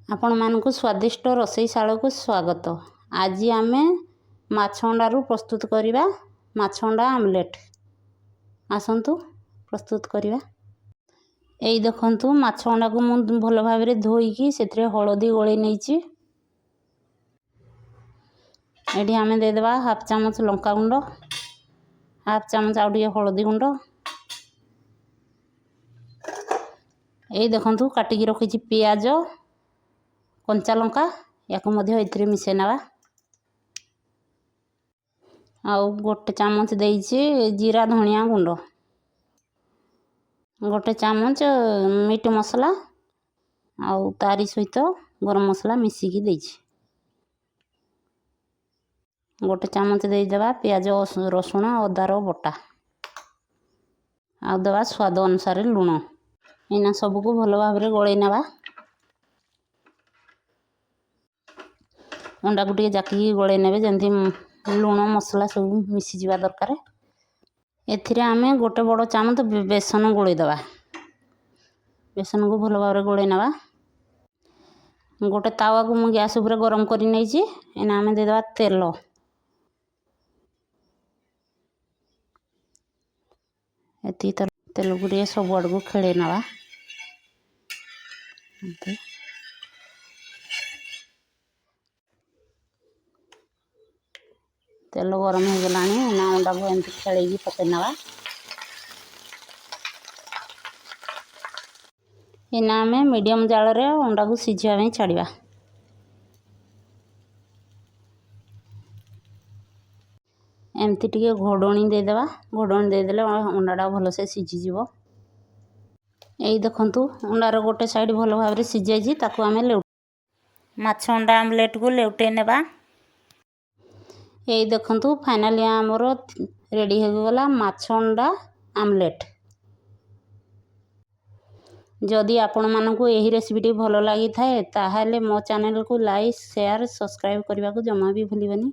आपण मानकु स्वादिष्ट रोषेईशाला को स्वागत। आज आम माछ अंडारू प्रस्तुत करवा माछ अंडा आमलेट। आसतु प्रस्तुत करवा। यही देखु माछ अंडा को मुझे भल भाव धोईकी से हलदी गोले नहीं। ये आम देदेबा हाफ चामच लंका गुंड, हाफ चामच आउ हलदी गुंड। यही देखु काटिकी रखी पियाज कंचा लंका या मिसई नवा। आउ गोटे चामच देइछि जीरा धनिया गुंड, गोटे चामच मीट मसला आउ तारी सहित गरम मसला मिसिकी देइछि। गोटे चामच देदेबा पियाज रसुण अदार बटा आउ देवा स्वाद अनुसार लुण। इना सबको भल भाव गोले नवा। अंडा को टे जाकी गोले ने जमी लुण मसला सब मिसी जावा दरकार। एथिरे आमे गोटे बड़ चामच बेसन गोले दवा। बेसन को भल भाव गोले नवा। गोटे तावा को मु गैस उपर गरम कर नहीं। एना आमे देदेबा तेल। एति तेल को सब आड़ को खेले नवा। तेल गरम हो गला। अंडा को एमती खेल पकई नवा। इना आम मीडियम जाल रे अंडा को सिझाई छाड़ा। एमती टिके घोड़णी देदेबा। घोड़णी देदेले अंडाटा भलसे सिझीज। यही देखु अंडार गोटे साइड भल भाव सिझाई ताकू आम माछ अंडा आमलेट को लेउटे नेबा। यही देखु फाइनाली आमर रेडी हो गला माछ अंडा आमलेट। जदि आपण मानकु यही रेसिपीटी भल लगी थाए ताहाले मो चैनल को लाइक शेयर सब्सक्राइब करने को जमा भी भूलिबनी।